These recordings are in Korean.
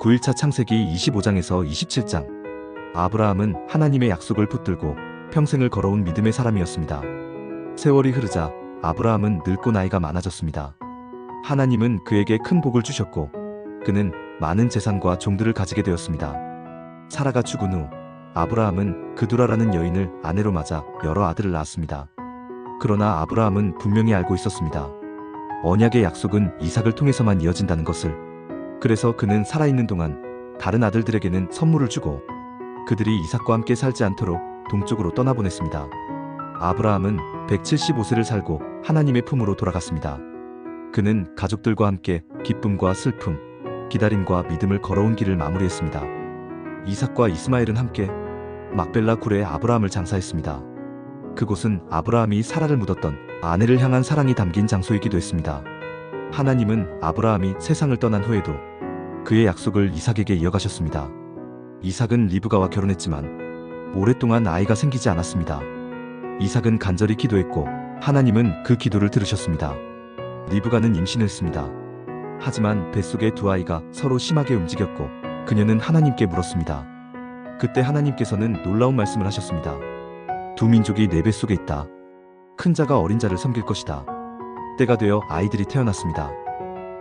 9일차 창세기 25장에서 27장. 아브라함은 하나님의 약속을 붙들고 평생을 걸어온 믿음의 사람이었습니다. 세월이 흐르자 아브라함은 늙고 나이가 많아졌습니다. 하나님은 그에게 큰 복을 주셨고 그는 많은 재산과 종들을 가지게 되었습니다. 사라가 죽은 후 아브라함은 그두라라는 여인을 아내로 맞아 여러 아들을 낳았습니다. 그러나 아브라함은 분명히 알고 있었습니다. 언약의 약속은 이삭을 통해서만 이어진다는 것을. 그래서 그는 살아있는 동안 다른 아들들에게는 선물을 주고 그들이 이삭과 함께 살지 않도록 동쪽으로 떠나보냈습니다. 아브라함은 175세를 살고 하나님의 품으로 돌아갔습니다. 그는 가족들과 함께 기쁨과 슬픔, 기다림과 믿음을 걸어온 길을 마무리했습니다. 이삭과 이스마엘은 함께 막벨라 굴에 아브라함을 장사했습니다. 그곳은 아브라함이 사라를 묻었던 아내를 향한 사랑이 담긴 장소이기도 했습니다. 하나님은 아브라함이 세상을 떠난 후에도 그의 약속을 이삭에게 이어가셨습니다. 이삭은 리브가와 결혼했지만 오랫동안 아이가 생기지 않았습니다. 이삭은 간절히 기도했고 하나님은 그 기도를 들으셨습니다. 리브가는 임신했습니다. 하지만 뱃속의 두 아이가 서로 심하게 움직였고 그녀는 하나님께 물었습니다. 그때 하나님께서는 놀라운 말씀을 하셨습니다. 두 민족이 내 뱃속에 있다. 큰 자가 어린 자를 섬길 것이다. 때가 되어 아이들이 태어났습니다.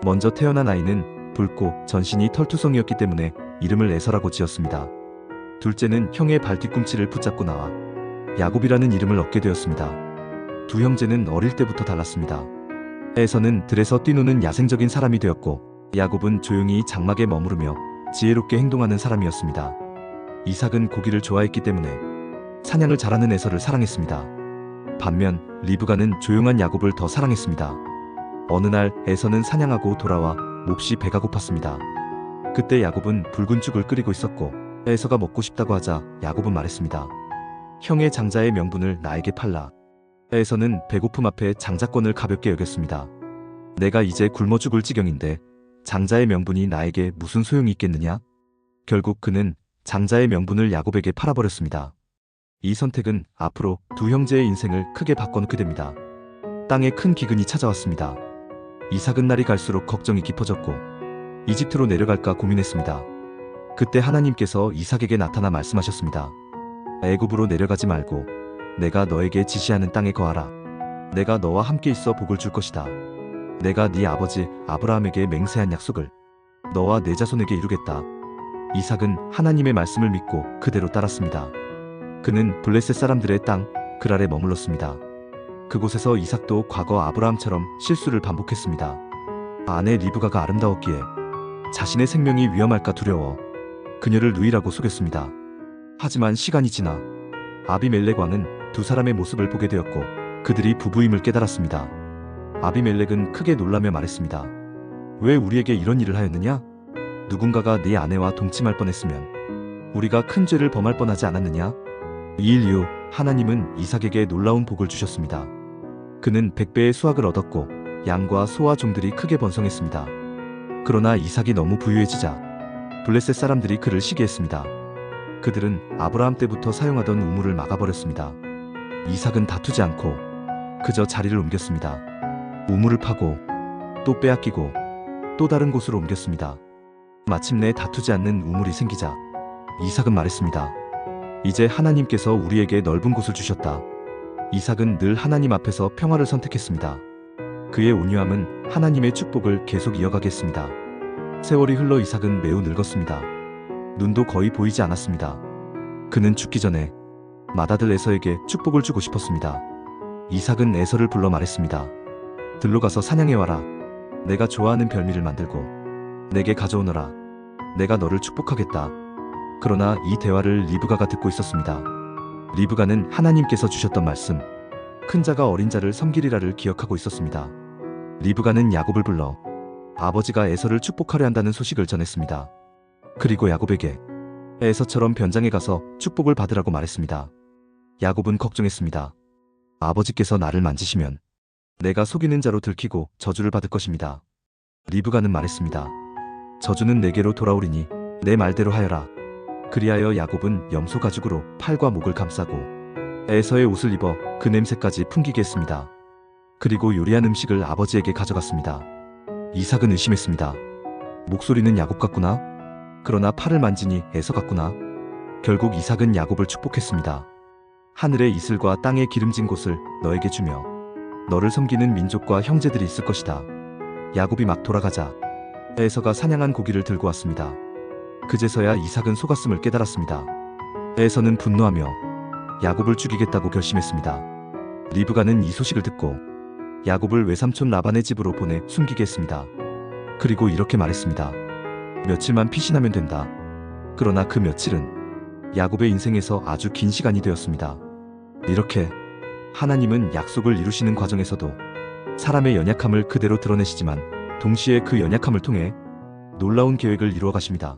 먼저 태어난 아이는 붉고 전신이 털투성이었기 때문에 이름을 에서라고 지었습니다. 둘째는 형의 발 뒤꿈치를 붙잡고 나와 야곱이라는 이름을 얻게 되었습니다. 두 형제는 어릴 때부터 달랐습니다. 에서는 들에서 뛰노는 야생적인 사람이 되었고 야곱은 조용히 장막에 머무르며 지혜롭게 행동하는 사람이었습니다. 이삭은 고기를 좋아했기 때문에 사냥을 잘하는 에서를 사랑했습니다. 반면 리브가는 조용한 야곱을 더 사랑했습니다. 어느 날 에서는 사냥하고 돌아와 몹시 배가 고팠습니다. 그때 야곱은 붉은 죽을 끓이고 있었고 에서가 먹고 싶다고 하자 야곱은 말했습니다. 형의 장자의 명분을 나에게 팔라. 에서는 배고픔 앞에 장자권을 가볍게 여겼습니다. 내가 이제 굶어 죽을 지경인데 장자의 명분이 나에게 무슨 소용이 있겠느냐? 결국 그는 장자의 명분을 야곱에게 팔아버렸습니다. 이 선택은 앞으로 두 형제의 인생을 크게 바꿔놓게 됩니다. 땅에 큰 기근이 찾아왔습니다. 이삭은 날이 갈수록 걱정이 깊어졌고 이집트로 내려갈까 고민했습니다. 그때 하나님께서 이삭에게 나타나 말씀하셨습니다. 애굽으로 내려가지 말고 내가 너에게 지시하는 땅에 거하라. 내가 너와 함께 있어 복을 줄 것이다. 내가 네 아버지 아브라함에게 맹세한 약속을 너와 내 자손에게 이루겠다. 이삭은 하나님의 말씀을 믿고 그대로 따랐습니다. 그는 블레셋 사람들의 땅 그랄에 머물렀습니다. 그곳에서 이삭도 과거 아브라함처럼 실수를 반복했습니다. 아내 리브가가 아름다웠기에 자신의 생명이 위험할까 두려워 그녀를 누이라고 속였습니다. 하지만 시간이 지나 아비멜렉 왕은 두 사람의 모습을 보게 되었고 그들이 부부임을 깨달았습니다. 아비멜렉은 크게 놀라며 말했습니다. 왜 우리에게 이런 일을 하였느냐? 누군가가 네 아내와 동침할 뻔했으면 우리가 큰 죄를 범할 뻔하지 않았느냐? 2일 이후 하나님은 이삭에게 놀라운 복을 주셨습니다. 그는 100배의 수확을 얻었고 양과 소와 종들이 크게 번성했습니다. 그러나 이삭이 너무 부유해지자 블레셋 사람들이 그를 시기했습니다. 그들은 아브라함 때부터 사용하던 우물을 막아버렸습니다. 이삭은 다투지 않고 그저 자리를 옮겼습니다. 우물을 파고 또 빼앗기고 또 다른 곳으로 옮겼습니다. 마침내 다투지 않는 우물이 생기자 이삭은 말했습니다. 이제 하나님께서 우리에게 넓은 곳을 주셨다. 이삭은 늘 하나님 앞에서 평화를 선택했습니다. 그의 온유함은 하나님의 축복을 계속 이어가게 했습니다. 세월이 흘러 이삭은 매우 늙었습니다. 눈도 거의 보이지 않았습니다. 그는 죽기 전에 맏아들 에서에게 축복을 주고 싶었습니다. 이삭은 에서를 불러 말했습니다. 들로 가서 사냥해와라. 내가 좋아하는 별미를 만들고 내게 가져오너라. 내가 너를 축복하겠다. 그러나 이 대화를 리브가가 듣고 있었습니다. 리브가는 하나님께서 주셨던 말씀, 큰 자가 어린 자를 섬기리라를 기억하고 있었습니다. 리브가는 야곱을 불러 아버지가 에서를 축복하려 한다는 소식을 전했습니다. 그리고 야곱에게 에서처럼 변장에 가서 축복을 받으라고 말했습니다. 야곱은 걱정했습니다. 아버지께서 나를 만지시면 내가 속이는 자로 들키고 저주를 받을 것입니다. 리브가는 말했습니다. 저주는 내게로 돌아오리니 내 말대로 하여라. 그리하여 야곱은 염소 가죽으로 팔과 목을 감싸고 에서의 옷을 입어 그 냄새까지 풍기게 했습니다. 그리고 요리한 음식을 아버지에게 가져갔습니다. 이삭은 의심했습니다. 목소리는 야곱 같구나. 그러나 팔을 만지니 에서 같구나. 결국 이삭은 야곱을 축복했습니다. 하늘의 이슬과 땅의 기름진 곳을 너에게 주며 너를 섬기는 민족과 형제들이 있을 것이다. 야곱이 막 돌아가자 에서가 사냥한 고기를 들고 왔습니다. 그제서야 이삭은 속았음을 깨달았습니다. 에서는 분노하며 야곱을 죽이겠다고 결심했습니다. 리브가는 이 소식을 듣고 야곱을 외삼촌 라반의 집으로 보내 숨기게 했습니다. 그리고 이렇게 말했습니다. 며칠만 피신하면 된다. 그러나 그 며칠은 야곱의 인생에서 아주 긴 시간이 되었습니다. 이렇게 하나님은 약속을 이루시는 과정에서도 사람의 연약함을 그대로 드러내시지만 동시에 그 연약함을 통해 놀라운 계획을 이루어 가십니다.